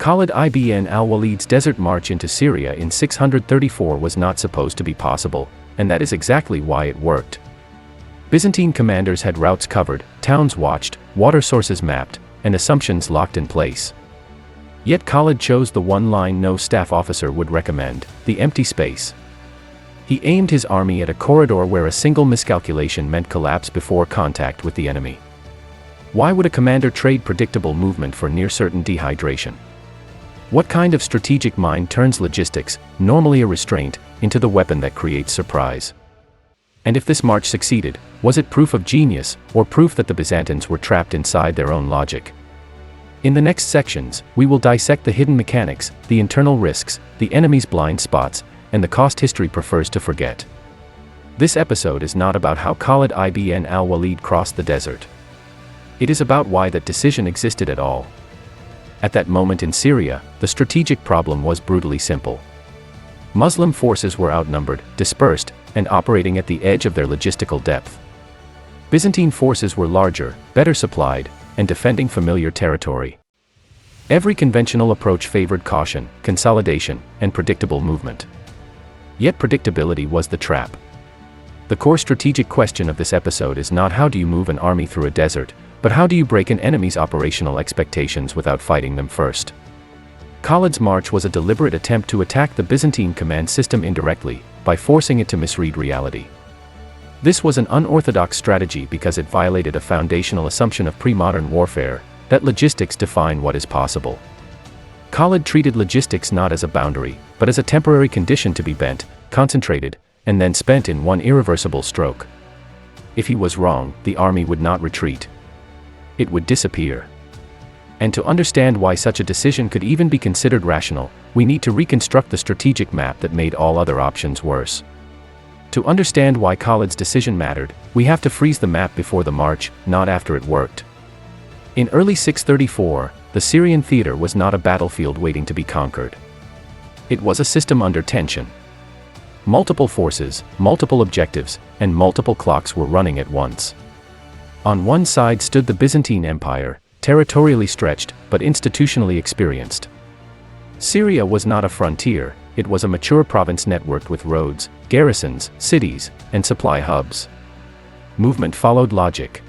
Khalid ibn al-Walid's desert march into Syria in 634 was not supposed to be possible, and that is exactly why it worked. Byzantine commanders had routes covered, towns watched, water sources mapped, and assumptions locked in place. Yet Khalid chose the one line no staff officer would recommend: the empty space. He aimed his army at a corridor where a single miscalculation meant collapse before contact with the enemy. Why would a commander trade predictable movement for near-certain dehydration? What kind of strategic mind turns logistics, normally a restraint, into the weapon that creates surprise? And if this march succeeded, was it proof of genius, or proof that the Byzantines were trapped inside their own logic? In the next sections, we will dissect the hidden mechanics, the internal risks, the enemy's blind spots, and the cost history prefers to forget. This episode is not about how Khalid ibn al-Walid crossed the desert. It is about why that decision existed at all. At that moment in Syria, the strategic problem was brutally simple. Muslim forces were outnumbered, dispersed, and operating at the edge of their logistical depth. Byzantine forces were larger, better supplied, and defending familiar territory. Every conventional approach favored caution, consolidation, and predictable movement. Yet predictability was the trap. The core strategic question of this episode is not how do you move an army through a desert, but how do you break an enemy's operational expectations without fighting them first? Khalid's march was a deliberate attempt to attack the Byzantine command system indirectly, by forcing it to misread reality. This was an unorthodox strategy because it violated a foundational assumption of pre-modern warfare, that logistics define what is possible. Khalid treated logistics not as a boundary, but as a temporary condition to be bent, concentrated, and then spent in one irreversible stroke. If he was wrong, the army would not retreat. It would disappear. And to understand why such a decision could even be considered rational, we need to reconstruct the strategic map that made all other options worse. To understand why Khalid's decision mattered, we have to freeze the map before the march, not after it worked. In early 634, the Syrian theater was not a battlefield waiting to be conquered. It was a system under tension. Multiple forces, multiple objectives, and multiple clocks were running at once. On one side stood the Byzantine Empire, territorially stretched, but institutionally experienced. Syria was not a frontier, it was a mature province networked with roads, garrisons, cities, and supply hubs. Movement followed logic.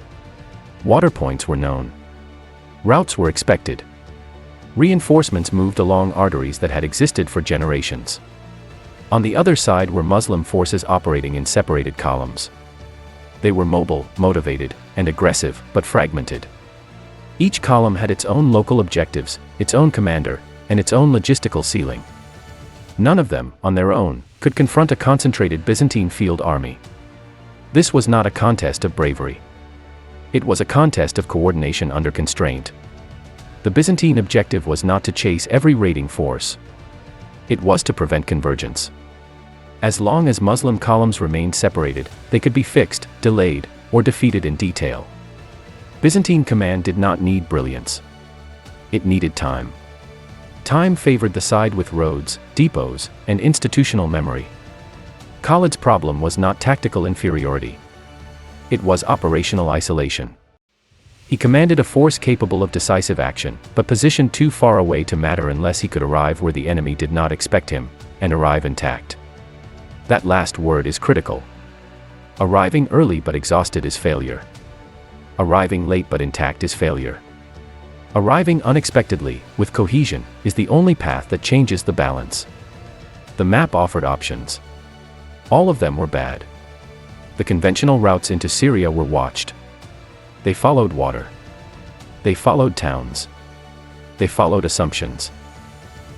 Water points were known. Routes were expected. Reinforcements moved along arteries that had existed for generations. On the other side were Muslim forces operating in separated columns. They were mobile, motivated, and aggressive, but fragmented. Each column had its own local objectives, its own commander, and its own logistical ceiling. None of them, on their own, could confront a concentrated Byzantine field army. This was not a contest of bravery. It was a contest of coordination under constraint. The Byzantine objective was not to chase every raiding force. It was to prevent convergence. As long as Muslim columns remained separated, they could be fixed, delayed, or defeated in detail. Byzantine command did not need brilliance. It needed time. Time favored the side with roads, depots, and institutional memory. Khalid's problem was not tactical inferiority. It was operational isolation. He commanded a force capable of decisive action, but positioned too far away to matter unless he could arrive where the enemy did not expect him, and arrive intact. That last word is critical. Arriving early but exhausted is failure. Arriving late but intact is failure. Arriving unexpectedly, with cohesion, is the only path that changes the balance. The map offered options. All of them were bad. The conventional routes into Syria were watched. They followed water. They followed towns. They followed assumptions.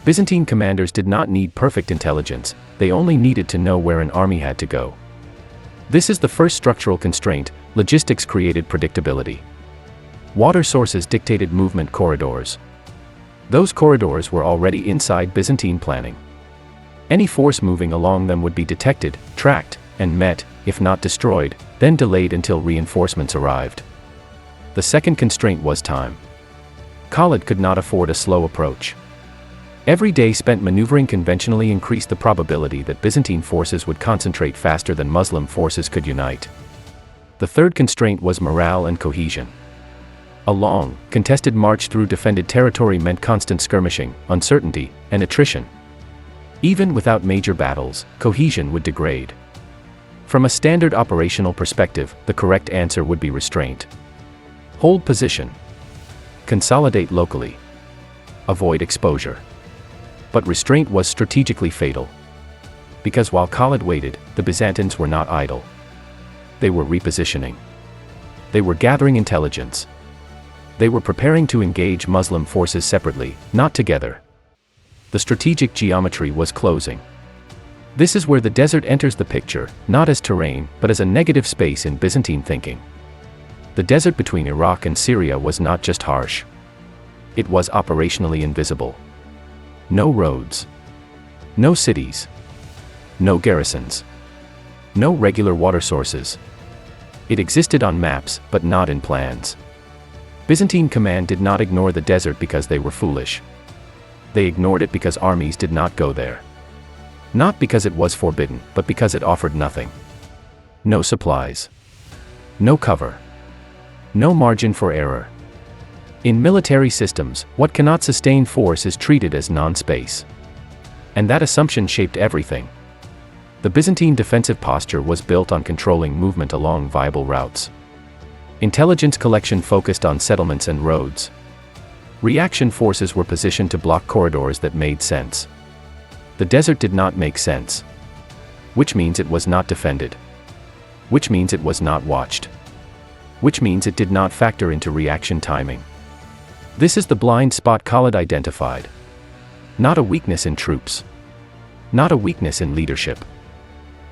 Byzantine commanders did not need perfect intelligence, they only needed to know where an army had to go. This is the first structural constraint: logistics created predictability. Water sources dictated movement corridors. Those corridors were already inside Byzantine planning. Any force moving along them would be detected, tracked, and met, if not destroyed, then delayed until reinforcements arrived. The second constraint was time. Khalid could not afford a slow approach. Every day spent maneuvering conventionally increased the probability that Byzantine forces would concentrate faster than Muslim forces could unite. The third constraint was morale and cohesion. A long, contested march through defended territory meant constant skirmishing, uncertainty, and attrition. Even without major battles, cohesion would degrade. From a standard operational perspective, the correct answer would be restraint. Hold position. Consolidate locally. Avoid exposure. But restraint was strategically fatal. Because while Khalid waited, the Byzantines were not idle. They were repositioning. They were gathering intelligence. They were preparing to engage Muslim forces separately, not together. The strategic geometry was closing. This is where the desert enters the picture, not as terrain, but as a negative space in Byzantine thinking. The desert between Iraq and Syria was not just harsh. It was operationally invisible. No roads. No cities. No garrisons. No regular water sources. It existed on maps, but not in plans. Byzantine command did not ignore the desert because they were foolish. They ignored it because armies did not go there. Not because it was forbidden, but because it offered nothing. No supplies. No cover. No margin for error. In military systems, what cannot sustain force is treated as non-space. And that assumption shaped everything. The Byzantine defensive posture was built on controlling movement along viable routes. Intelligence collection focused on settlements and roads. Reaction forces were positioned to block corridors that made sense. The desert did not make sense. Which means it was not defended. Which means it was not watched. Which means it did not factor into reaction timing. This is the blind spot Khalid identified. Not a weakness in troops. Not a weakness in leadership.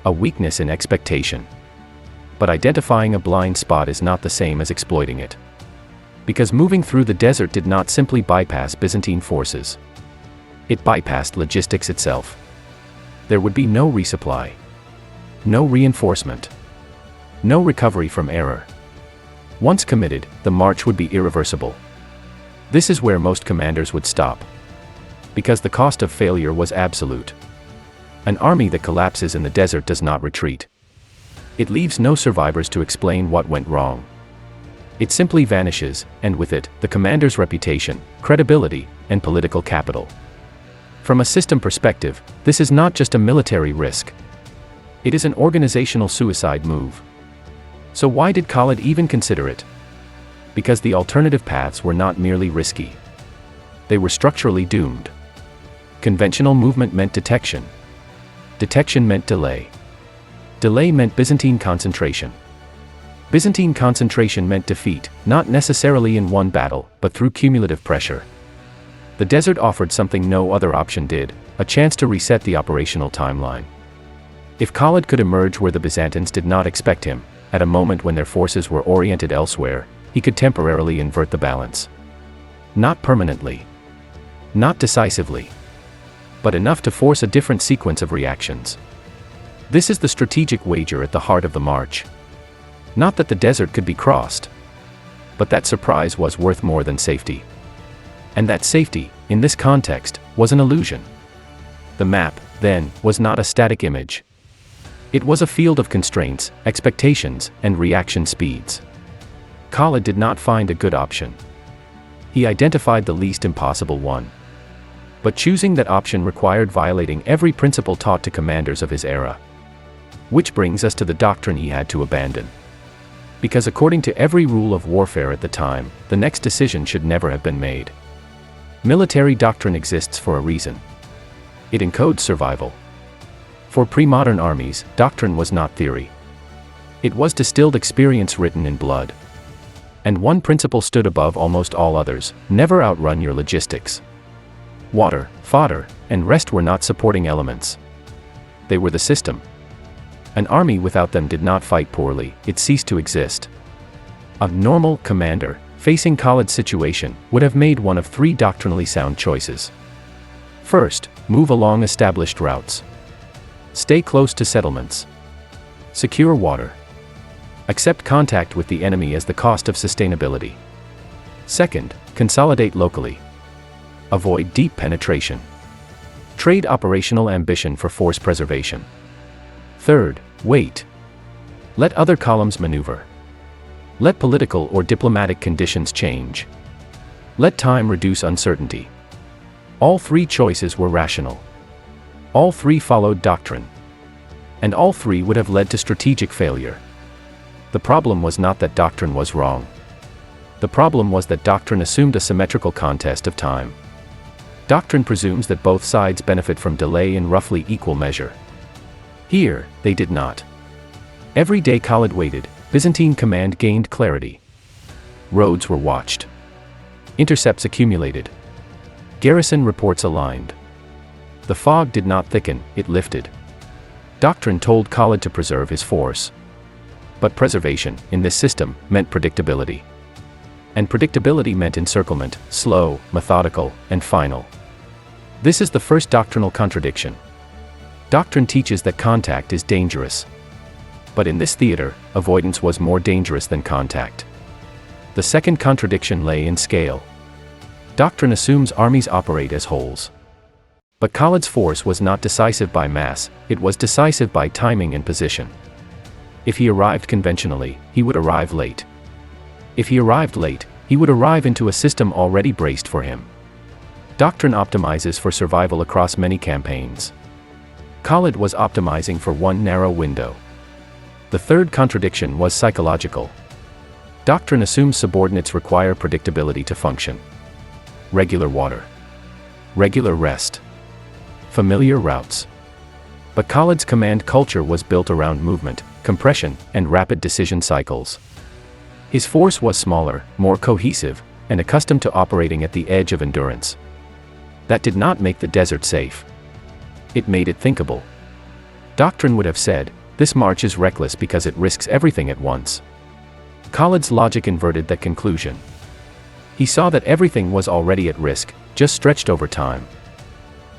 A weakness in expectation. But identifying a blind spot is not the same as exploiting it. Because moving through the desert did not simply bypass Byzantine forces. It bypassed logistics itself. There would be no resupply. No reinforcement. No recovery from error. Once committed, the march would be irreversible. This is where most commanders would stop. Because the cost of failure was absolute. An army that collapses in the desert does not retreat. It leaves no survivors to explain what went wrong. It simply vanishes, and with it, the commander's reputation, credibility, and political capital. From a system perspective, this is not just a military risk. It is an organizational suicide move. So why did Khalid even consider it? Because the alternative paths were not merely risky. They were structurally doomed. Conventional movement meant detection. Detection meant delay. Delay meant Byzantine concentration. Byzantine concentration meant defeat, not necessarily in one battle, but through cumulative pressure. The desert offered something no other option did, a chance to reset the operational timeline. If Khalid could emerge where the Byzantines did not expect him, at a moment when their forces were oriented elsewhere, he could temporarily invert the balance. Not permanently. Not decisively. But enough to force a different sequence of reactions. This is the strategic wager at the heart of the march. Not that the desert could be crossed. But that surprise was worth more than safety. And that safety, in this context, was an illusion. The map, then, was not a static image. It was a field of constraints, expectations, and reaction speeds. Khalid did not find a good option. He identified the least impossible one. But choosing that option required violating every principle taught to commanders of his era. Which brings us to the doctrine he had to abandon. Because according to every rule of warfare at the time, the next decision should never have been made. Military doctrine exists for a reason. It encodes survival. For pre-modern armies, doctrine was not theory. It was distilled experience written in blood. And one principle stood above almost all others: never outrun your logistics. Water, fodder, and rest were not supporting elements. They were the system. An army without them did not fight poorly, it ceased to exist. A normal commander, facing Khalid's situation, would have made one of three doctrinally sound choices. First, move along established routes. Stay close to settlements. Secure water. Accept contact with the enemy as the cost of sustainability. Second, consolidate locally. Avoid deep penetration. Trade operational ambition for force preservation. Third, wait. Let other columns maneuver. Let political or diplomatic conditions change. Let time reduce uncertainty. All three choices were rational. All three followed doctrine. And all three would have led to strategic failure. The problem was not that doctrine was wrong. The problem was that doctrine assumed a symmetrical contest of time. Doctrine presumes that both sides benefit from delay in roughly equal measure. Here, they did not. Every day Khalid waited, Byzantine command gained clarity. Roads were watched. Intercepts accumulated. Garrison reports aligned. The fog did not thicken, it lifted. Doctrine told Khalid to preserve his force. But preservation, in this system, meant predictability. And predictability meant encirclement, slow, methodical, and final. This is the first doctrinal contradiction. Doctrine teaches that contact is dangerous. But in this theater, avoidance was more dangerous than contact. The second contradiction lay in scale. Doctrine assumes armies operate as wholes. But Khalid's force was not decisive by mass, it was decisive by timing and position. If he arrived conventionally, he would arrive late. If he arrived late, he would arrive into a system already braced for him. Doctrine optimizes for survival across many campaigns. Khalid was optimizing for one narrow window. The third contradiction was psychological. Doctrine assumes subordinates require predictability to function. Regular water. Regular rest. Familiar routes. But Khalid's command culture was built around movement, compression, and rapid decision cycles. His force was smaller, more cohesive, and accustomed to operating at the edge of endurance. That did not make the desert safe. It made it thinkable. Doctrine would have said, this march is reckless because it risks everything at once. Khalid's logic inverted that conclusion. He saw that everything was already at risk, just stretched over time.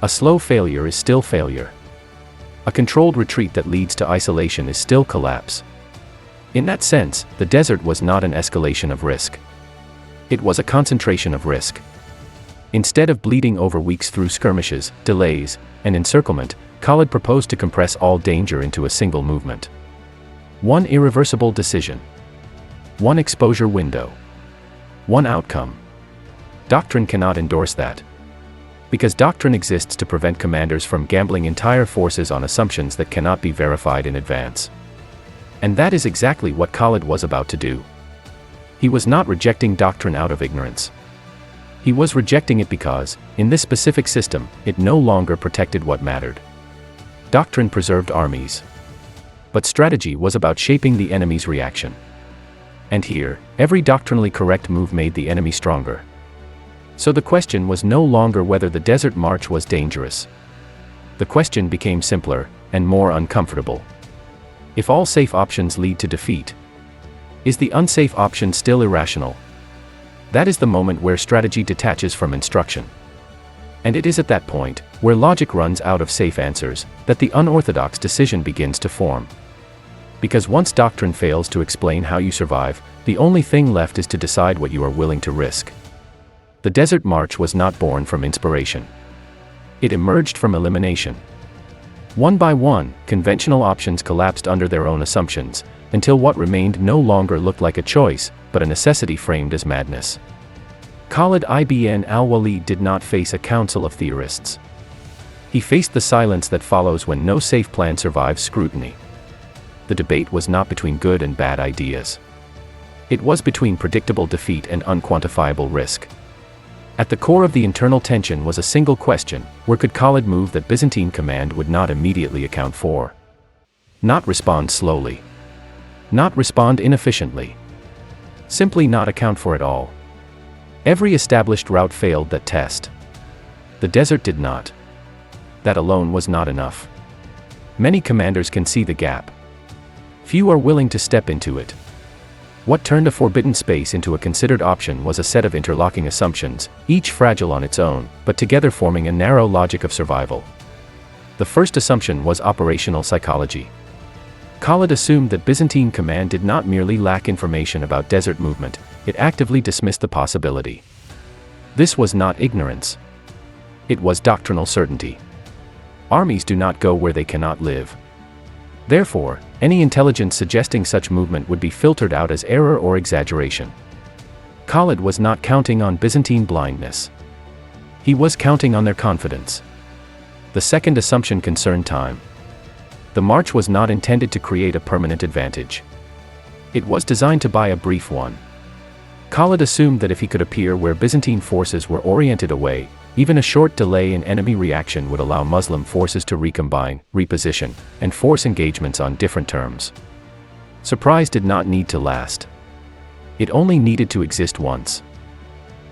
A slow failure is still failure. A controlled retreat that leads to isolation is still collapse. In that sense, the desert was not an escalation of risk. It was a concentration of risk. Instead of bleeding over weeks through skirmishes, delays, and encirclement, Khalid proposed to compress all danger into a single movement. One irreversible decision. One exposure window. One outcome. Doctrine cannot endorse that. Because doctrine exists to prevent commanders from gambling entire forces on assumptions that cannot be verified in advance. And that is exactly what Khalid was about to do. He was not rejecting doctrine out of ignorance. He was rejecting it because, in this specific system, it no longer protected what mattered. Doctrine preserved armies. But strategy was about shaping the enemy's reaction. And here, every doctrinally correct move made the enemy stronger. So the question was no longer whether the desert march was dangerous. The question became simpler, and more uncomfortable. If all safe options lead to defeat, is the unsafe option still irrational? That is the moment where strategy detaches from instruction. And it is at that point, where logic runs out of safe answers, that the unorthodox decision begins to form. Because once doctrine fails to explain how you survive, the only thing left is to decide what you are willing to risk. The Desert March was not born from inspiration. It emerged from elimination. One by one, conventional options collapsed under their own assumptions, until what remained no longer looked like a choice, but a necessity framed as madness. Khalid ibn al-Walid did not face a council of theorists. He faced the silence that follows when no safe plan survives scrutiny. The debate was not between good and bad ideas. It was between predictable defeat and unquantifiable risk. At the core of the internal tension was a single question: where could Khalid move that Byzantine command would not immediately account for? Not respond slowly. Not respond inefficiently. Simply not account for it all. Every established route failed that test. The desert did not. That alone was not enough. Many commanders can see the gap. Few are willing to step into it. What turned a forbidden space into a considered option was a set of interlocking assumptions, each fragile on its own, but together forming a narrow logic of survival. The first assumption was operational psychology. Khalid assumed that Byzantine command did not merely lack information about desert movement, it actively dismissed the possibility. This was not ignorance. It was doctrinal certainty. Armies do not go where they cannot live. Therefore, any intelligence suggesting such movement would be filtered out as error or exaggeration. Khalid was not counting on Byzantine blindness. He was counting on their confidence. The second assumption concerned time. The march was not intended to create a permanent advantage. It was designed to buy a brief one. Khalid assumed that if he could appear where Byzantine forces were oriented away, even a short delay in enemy reaction would allow Muslim forces to recombine, reposition, and force engagements on different terms. Surprise did not need to last. It only needed to exist once.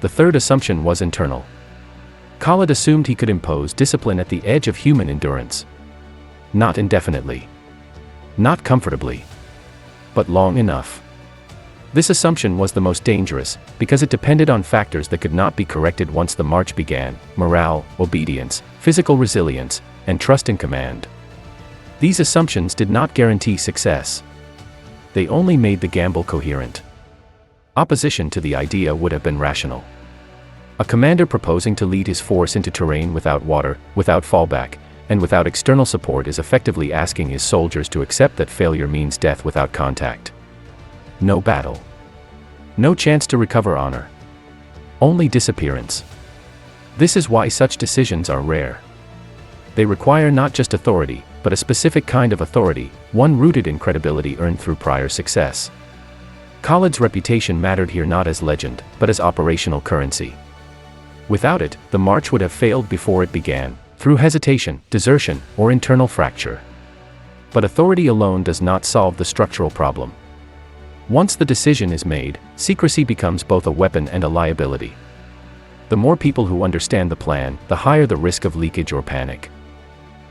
The third assumption was internal. Khalid assumed he could impose discipline at the edge of human endurance. Not indefinitely. Not comfortably. But long enough. This assumption was the most dangerous, because it depended on factors that could not be corrected once the march began: morale, obedience, physical resilience, and trust in command. These assumptions did not guarantee success. They only made the gamble coherent. Opposition to the idea would have been rational. A commander proposing to lead his force into terrain without water, without fallback, and without external support is effectively asking his soldiers to accept that failure means death without contact. No battle. No chance to recover honor. Only disappearance. This is why such decisions are rare. They require not just authority, but a specific kind of authority, one rooted in credibility earned through prior success. Khalid's reputation mattered here not as legend, but as operational currency. Without it, the march would have failed before it began, through hesitation, desertion, or internal fracture. But authority alone does not solve the structural problem. Once the decision is made, secrecy becomes both a weapon and a liability. The more people who understand the plan, the higher the risk of leakage or panic.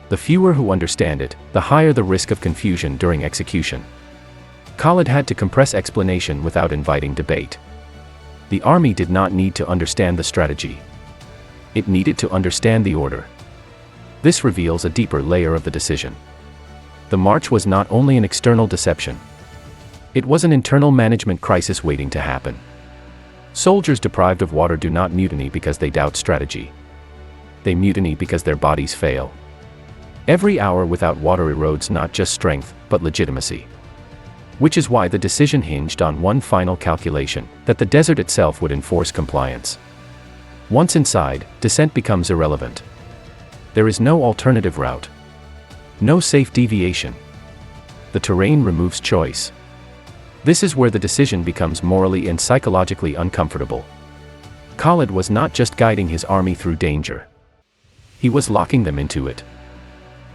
The fewer who understand it, the higher the risk of confusion during execution. Khalid had to compress explanation without inviting debate. The army did not need to understand the strategy. It needed to understand the order. This reveals a deeper layer of the decision. The march was not only an external deception. It was an internal management crisis waiting to happen. Soldiers deprived of water do not mutiny because they doubt strategy. They mutiny because their bodies fail. Every hour without water erodes not just strength, but legitimacy. Which is why the decision hinged on one final calculation, that the desert itself would enforce compliance. Once inside, dissent becomes irrelevant. There is no alternative route. No safe deviation. The terrain removes choice. This is where the decision becomes morally and psychologically uncomfortable. Khalid was not just guiding his army through danger. He was locking them into it.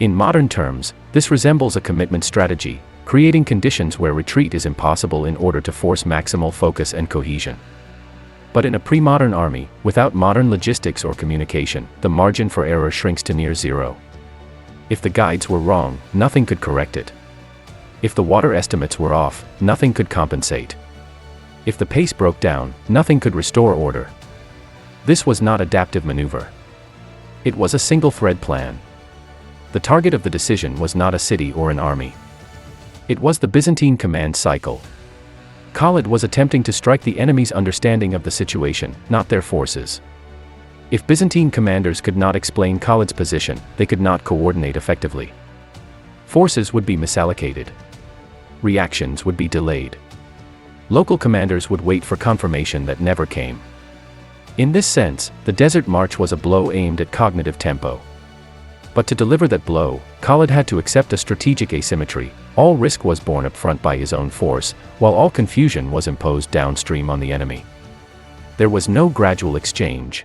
In modern terms, this resembles a commitment strategy, creating conditions where retreat is impossible in order to force maximal focus and cohesion. But in a pre-modern army, without modern logistics or communication, the margin for error shrinks to near zero. If the guides were wrong, nothing could correct it. If the water estimates were off, nothing could compensate. If the pace broke down, nothing could restore order. This was not adaptive maneuver. It was a single-thread plan. The target of the decision was not a city or an army. It was the Byzantine command cycle. Khalid was attempting to strike the enemy's understanding of the situation, not their forces. If Byzantine commanders could not explain Khalid's position, they could not coordinate effectively. Forces would be misallocated. Reactions would be delayed. Local commanders would wait for confirmation that never came. In this sense, the Desert March was a blow aimed at cognitive tempo. But to deliver that blow, Khalid had to accept a strategic asymmetry. All risk was borne up front by his own force, while all confusion was imposed downstream on the enemy. There was no gradual exchange.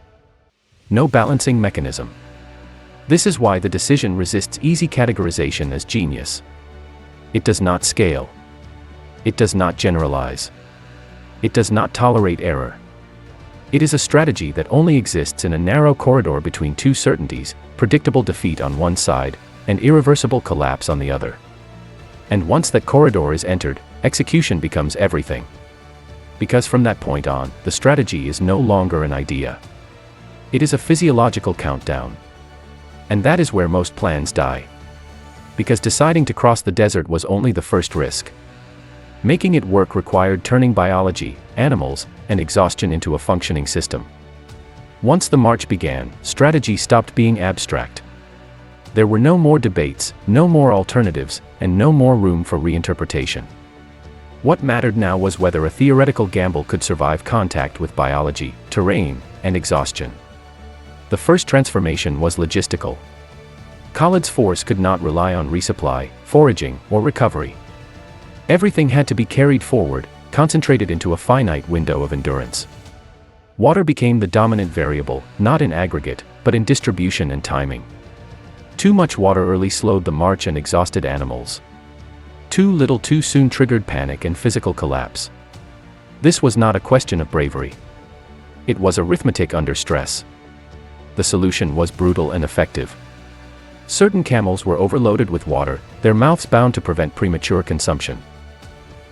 No balancing mechanism. This is why the decision resists easy categorization as genius. It does not scale. It does not generalize. It does not tolerate error. It is a strategy that only exists in a narrow corridor between two certainties: predictable defeat on one side, and irreversible collapse on the other. And once that corridor is entered, execution becomes everything. Because from that point on, the strategy is no longer an idea. It is a physiological countdown. And that is where most plans die. Because deciding to cross the desert was only the first risk. Making it work required turning biology, animals, and exhaustion into a functioning system. Once the march began, strategy stopped being abstract. There were no more debates, no more alternatives, and no more room for reinterpretation. What mattered now was whether a theoretical gamble could survive contact with biology, terrain, and exhaustion. The first transformation was logistical. Khalid's force could not rely on resupply, foraging, or recovery. Everything had to be carried forward, concentrated into a finite window of endurance. Water became the dominant variable, not in aggregate, but in distribution and timing. Too much water early slowed the march and exhausted animals. Too little too soon triggered panic and physical collapse. This was not a question of bravery. It was arithmetic under stress. The solution was brutal and effective. Certain camels were overloaded with water, their mouths bound to prevent premature consumption.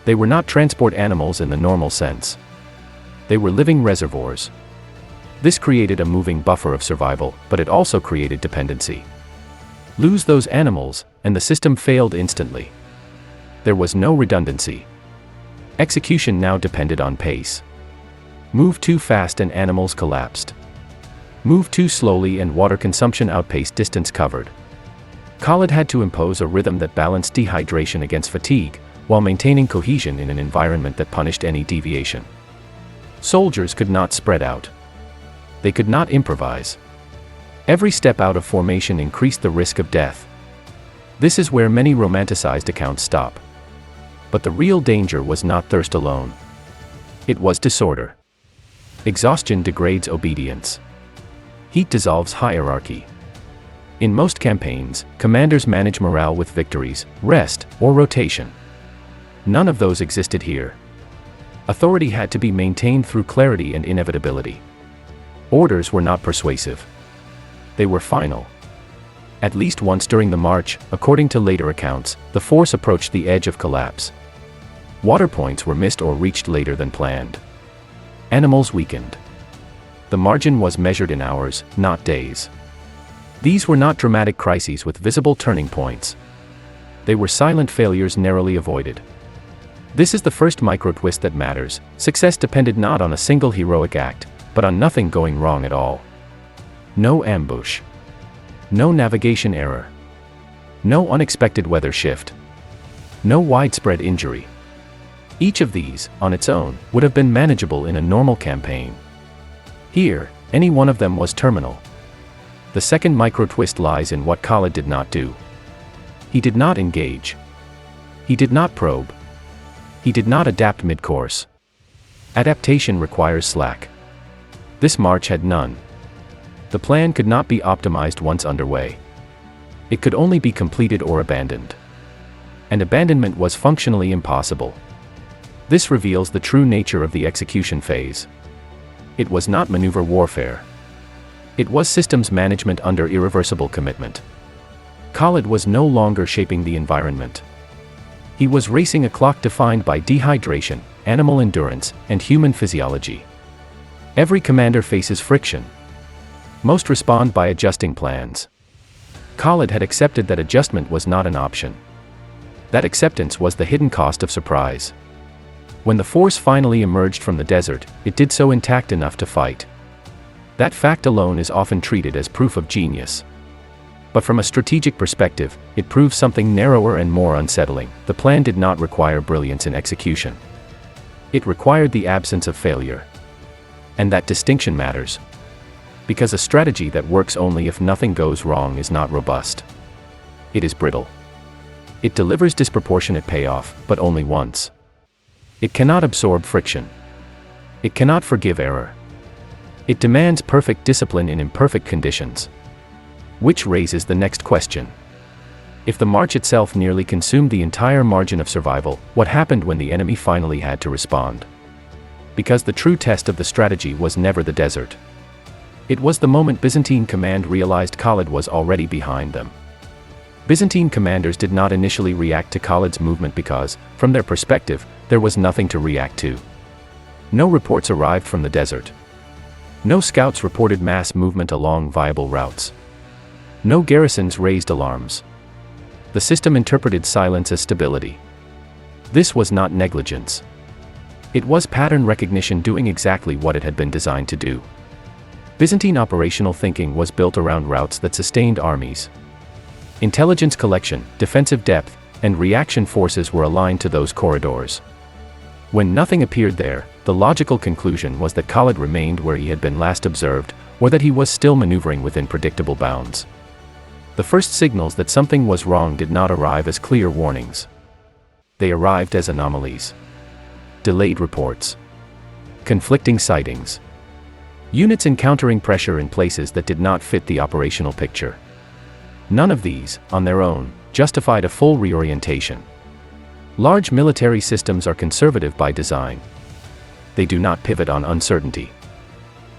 They were not transport animals in the normal sense. They were living reservoirs. This created a moving buffer of survival, but it also created dependency. Lose those animals, and the system failed instantly. There was no redundancy. Execution now depended on pace. Move too fast and animals collapsed. Move too slowly and water consumption outpaced distance covered. Khalid had to impose a rhythm that balanced dehydration against fatigue, while maintaining cohesion in an environment that punished any deviation. Soldiers could not spread out. They could not improvise. Every step out of formation increased the risk of death. This is where many romanticized accounts stop. But the real danger was not thirst alone. It was disorder. Exhaustion degrades obedience. Heat dissolves hierarchy. In most campaigns, commanders manage morale with victories, rest, or rotation. None of those existed here. Authority had to be maintained through clarity and inevitability. Orders were not persuasive. They were final. At least once during the march, according to later accounts, the force approached the edge of collapse. Water points were missed or reached later than planned. Animals weakened. The margin was measured in hours, not days. These were not dramatic crises with visible turning points. They were silent failures narrowly avoided. This is the first micro-twist that matters. Success depended not on a single heroic act, but on nothing going wrong at all. No ambush. No navigation error. No unexpected weather shift. No widespread injury. Each of these, on its own, would have been manageable in a normal campaign. Here, any one of them was terminal. The second micro-twist lies in what Khalid did not do. He did not engage. He did not probe. He did not adapt mid-course. Adaptation requires slack. This march had none. The plan could not be optimized once underway. It could only be completed or abandoned. And abandonment was functionally impossible. This reveals the true nature of the execution phase. It was not maneuver warfare. It was systems management under irreversible commitment. Khalid was no longer shaping the environment. He was racing a clock defined by dehydration, animal endurance, and human physiology. Every commander faces friction. Most respond by adjusting plans. Khalid had accepted that adjustment was not an option. That acceptance was the hidden cost of surprise. When the force finally emerged from the desert, it did so intact enough to fight. That fact alone is often treated as proof of genius. But from a strategic perspective, it proves something narrower and more unsettling. The plan did not require brilliance in execution. It required the absence of failure. And that distinction matters. Because a strategy that works only if nothing goes wrong is not robust. It is brittle. It delivers disproportionate payoff, but only once. It cannot absorb friction. It cannot forgive error. It demands perfect discipline in imperfect conditions. Which raises the next question. If the march itself nearly consumed the entire margin of survival, what happened when the enemy finally had to respond? Because the true test of the strategy was never the desert. It was the moment Byzantine command realized Khalid was already behind them. Byzantine commanders did not initially react to Khalid's movement because, from their perspective, there was nothing to react to. No reports arrived from the desert. No scouts reported mass movement along viable routes. No garrisons raised alarms. The system interpreted silence as stability. This was not negligence. It was pattern recognition doing exactly what it had been designed to do. Byzantine operational thinking was built around routes that sustained armies. Intelligence collection, defensive depth, and reaction forces were aligned to those corridors. When nothing appeared there, the logical conclusion was that Khalid remained where he had been last observed, or that he was still maneuvering within predictable bounds. The first signals that something was wrong did not arrive as clear warnings. They arrived as anomalies. Delayed reports. Conflicting sightings. Units encountering pressure in places that did not fit the operational picture. None of these, on their own, justified a full reorientation. Large military systems are conservative by design. They do not pivot on uncertainty.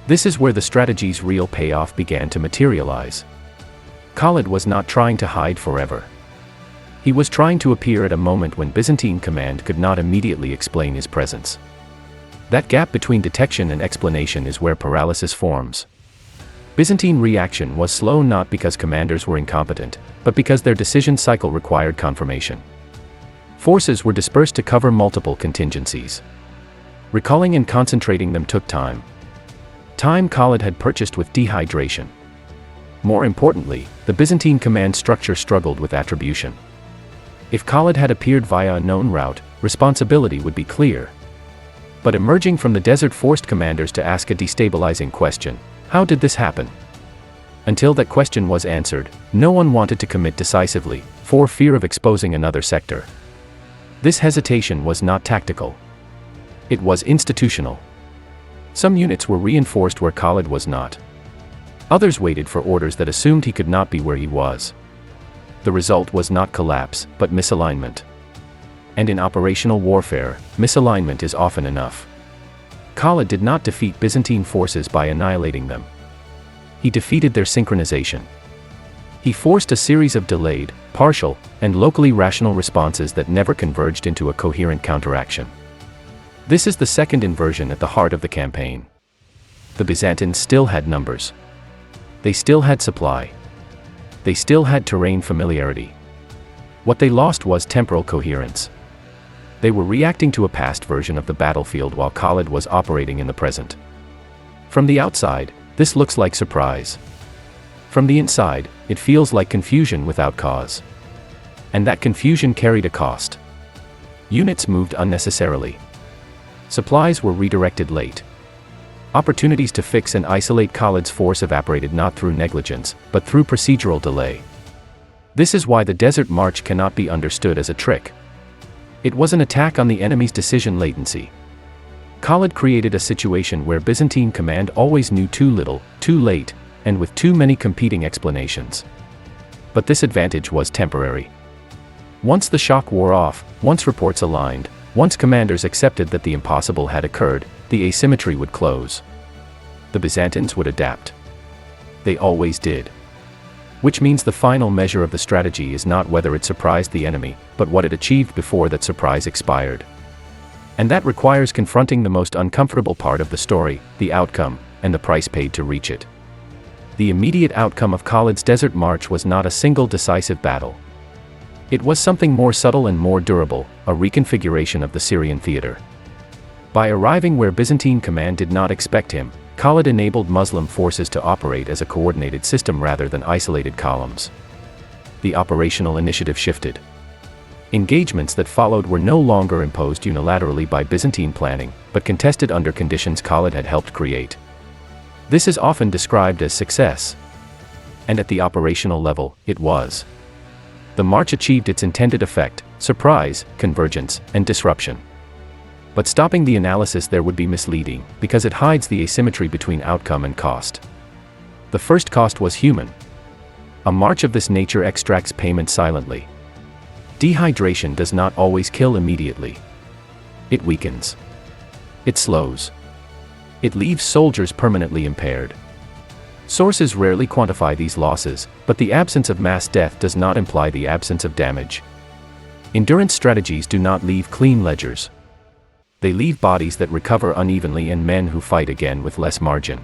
This is where the strategy's real payoff began to materialize. Khalid was not trying to hide forever. He was trying to appear at a moment when Byzantine command could not immediately explain his presence. That gap between detection and explanation is where paralysis forms. Byzantine reaction was slow not because commanders were incompetent, but because their decision cycle required confirmation. Forces were dispersed to cover multiple contingencies. Recalling and concentrating them took time. Time Khalid had purchased with dehydration. More importantly, the Byzantine command structure struggled with attribution. If Khalid had appeared via a known route, responsibility would be clear. But emerging from the desert forced commanders to ask a destabilizing question: how did this happen? Until that question was answered, no one wanted to commit decisively, for fear of exposing another sector. This hesitation was not tactical. It was institutional. Some units were reinforced where Khalid was not. Others waited for orders that assumed he could not be where he was. The result was not collapse, but misalignment. And in operational warfare, misalignment is often enough. Khalid did not defeat Byzantine forces by annihilating them. He defeated their synchronization. He forced a series of delayed, partial, and locally rational responses that never converged into a coherent counteraction. This is the second inversion at the heart of the campaign. The Byzantines still had numbers. They still had supply. They still had terrain familiarity. What they lost was temporal coherence. They were reacting to a past version of the battlefield while Khalid was operating in the present. From the outside, this looks like surprise. From the inside, it feels like confusion without cause. And that confusion carried a cost. Units moved unnecessarily. Supplies were redirected late. Opportunities to fix and isolate Khalid's force evaporated not through negligence, but through procedural delay. This is why the Desert March cannot be understood as a trick. It was an attack on the enemy's decision latency. Khalid created a situation where Byzantine command always knew too little, too late, and with too many competing explanations. But this advantage was temporary. Once the shock wore off, once reports aligned, once commanders accepted that the impossible had occurred, the asymmetry would close. The Byzantines would adapt. They always did. Which means the final measure of the strategy is not whether it surprised the enemy, but what it achieved before that surprise expired. And that requires confronting the most uncomfortable part of the story, the outcome, and the price paid to reach it. The immediate outcome of Khalid's Desert March was not a single decisive battle. It was something more subtle and more durable, a reconfiguration of the Syrian theater. By arriving where Byzantine command did not expect him, Khalid enabled Muslim forces to operate as a coordinated system rather than isolated columns. The operational initiative shifted. Engagements that followed were no longer imposed unilaterally by Byzantine planning, but contested under conditions Khalid had helped create. This is often described as success. And at the operational level, it was. The march achieved its intended effect: surprise, convergence, and disruption. But stopping the analysis there would be misleading, because it hides the asymmetry between outcome and cost. The first cost was human. A march of this nature extracts payment silently. Dehydration does not always kill immediately. It weakens. It slows. It leaves soldiers permanently impaired. Sources rarely quantify these losses, but the absence of mass death does not imply the absence of damage. Endurance strategies do not leave clean ledgers. They leave bodies that recover unevenly and men who fight again with less margin.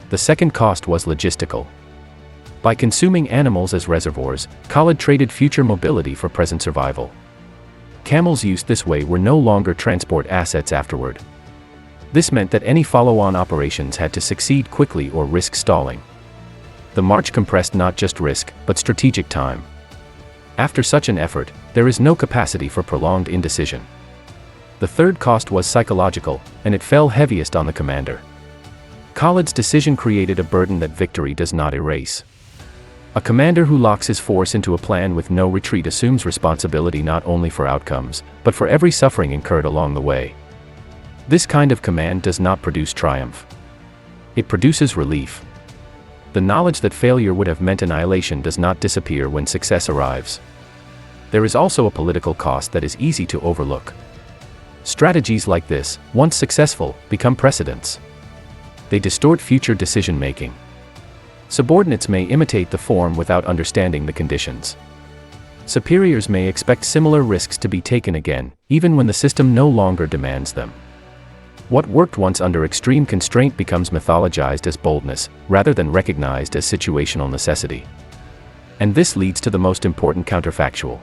The second cost was logistical. By consuming animals as reservoirs, Khalid traded future mobility for present survival. Camels used this way were no longer transport assets afterward. This meant that any follow-on operations had to succeed quickly or risk stalling. the march compressed not just risk, but strategic time. After such an effort, there is no capacity for prolonged indecision. The third cost was psychological, and it fell heaviest on the commander. Khalid's decision created a burden that victory does not erase. A commander who locks his force into a plan with no retreat assumes responsibility not only for outcomes, but for every suffering incurred along the way. This kind of command does not produce triumph. It produces relief. The knowledge that failure would have meant annihilation does not disappear when success arrives. There is also a political cost that is easy to overlook. Strategies like this, once successful, become precedents. They distort future decision-making. Subordinates may imitate the form without understanding the conditions. Superiors may expect similar risks to be taken again, even when the system no longer demands them. What worked once under extreme constraint becomes mythologized as boldness, rather than recognized as situational necessity. And this leads to the most important counterfactual.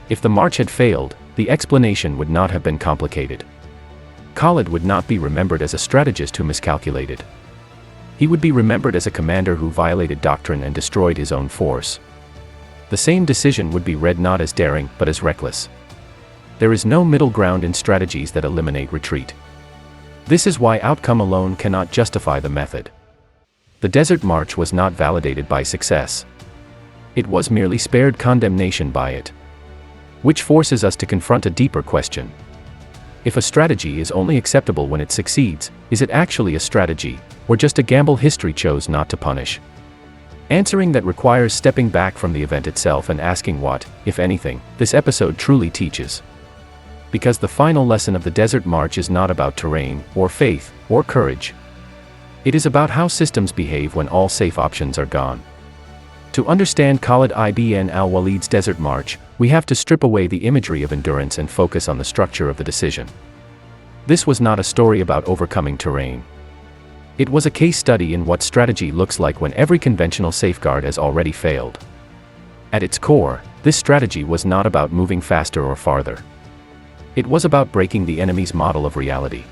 If the march had failed, the explanation would not have been complicated. Khalid would not be remembered as a strategist who miscalculated. He would be remembered as a commander who violated doctrine and destroyed his own force. The same decision would be read not as daring, but as reckless. There is no middle ground in strategies that eliminate retreat. This is why outcome alone cannot justify the method. The Desert March was not validated by success. It was merely spared condemnation by it. Which forces us to confront a deeper question. If a strategy is only acceptable when it succeeds, is it actually a strategy, or just a gamble history chose not to punish? Answering that requires stepping back from the event itself and asking what, if anything, this episode truly teaches. Because the final lesson of the Desert March is not about terrain, or faith, or courage. It is about how systems behave when all safe options are gone. To understand Khalid ibn al-Walid's Desert March, we have to strip away the imagery of endurance and focus on the structure of the decision. This was not a story about overcoming terrain. It was a case study in what strategy looks like when every conventional safeguard has already failed. At its core, this strategy was not about moving faster or farther. It was about breaking the enemy's model of reality.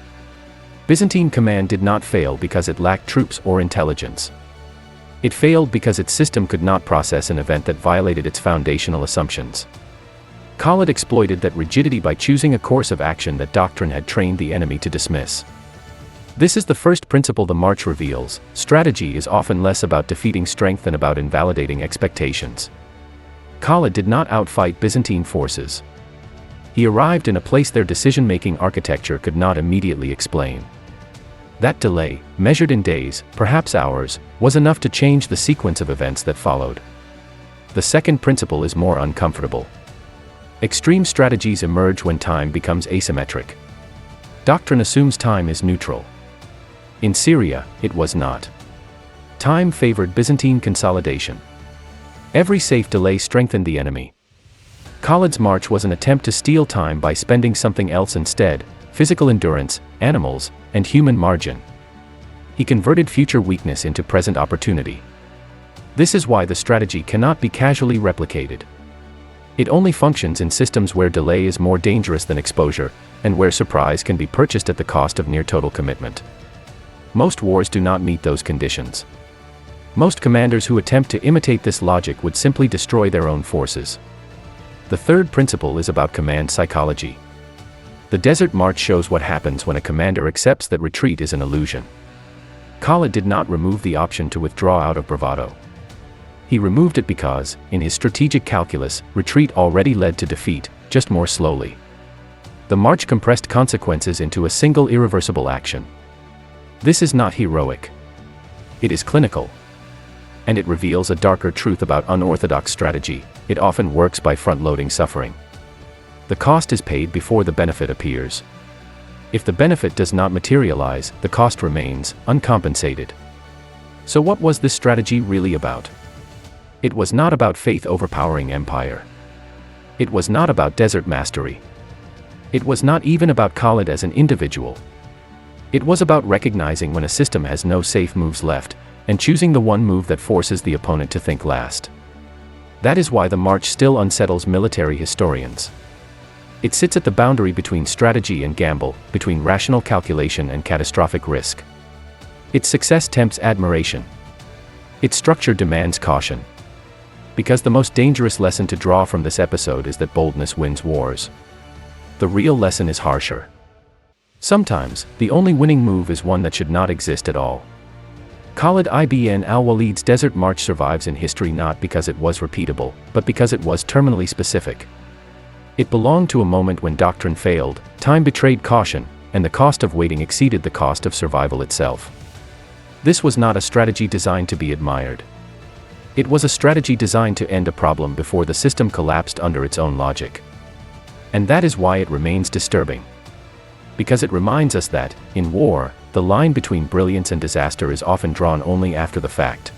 Byzantine command did not fail because it lacked troops or intelligence. It failed because its system could not process an event that violated its foundational assumptions. Khalid exploited that rigidity by choosing a course of action that doctrine had trained the enemy to dismiss. This is the first principle the march reveals: strategy is often less about defeating strength than about invalidating expectations. Khalid did not outfight Byzantine forces. He arrived in a place their decision-making architecture could not immediately explain. That delay, measured in days, perhaps hours, was enough to change the sequence of events that followed. The second principle is more uncomfortable. Extreme strategies emerge when time becomes asymmetric. Doctrine assumes time is neutral. In Syria, it was not. Time favored Byzantine consolidation. Every safe delay strengthened the enemy. Khalid's march was an attempt to steal time by spending something else instead: physical endurance, animals, and human margin. He converted future weakness into present opportunity. This is why the strategy cannot be casually replicated. It only functions in systems where delay is more dangerous than exposure, and where surprise can be purchased at the cost of near total commitment. Most wars do not meet those conditions. Most commanders who attempt to imitate this logic would simply destroy their own forces. The third principle is about command psychology. The Desert March shows what happens when a commander accepts that retreat is an illusion. Khalid did not remove the option to withdraw out of bravado. He removed it because, in his strategic calculus, retreat already led to defeat, just more slowly. The march compressed consequences into a single irreversible action. This is not heroic. It is clinical. And it reveals a darker truth about unorthodox strategy: it often works by front-loading suffering. The cost is paid before the benefit appears. If the benefit does not materialize, the cost remains, uncompensated. So what was this strategy really about? It was not about faith overpowering empire. It was not about desert mastery. It was not even about Khalid as an individual. It was about recognizing when a system has no safe moves left, and choosing the one move that forces the opponent to think last. That is why the march still unsettles military historians. It sits at the boundary between strategy and gamble, between rational calculation and catastrophic risk. Its success tempts admiration. Its structure demands caution. Because the most dangerous lesson to draw from this episode is that boldness wins wars. The real lesson is harsher. Sometimes, the only winning move is one that should not exist at all. Khalid ibn al-Walid's Desert March survives in history not because it was repeatable, but because it was terminally specific. It belonged to a moment when doctrine failed, time betrayed caution, and the cost of waiting exceeded the cost of survival itself. This was not a strategy designed to be admired. It was a strategy designed to end a problem before the system collapsed under its own logic. And that is why it remains disturbing. Because it reminds us that, in war, the line between brilliance and disaster is often drawn only after the fact.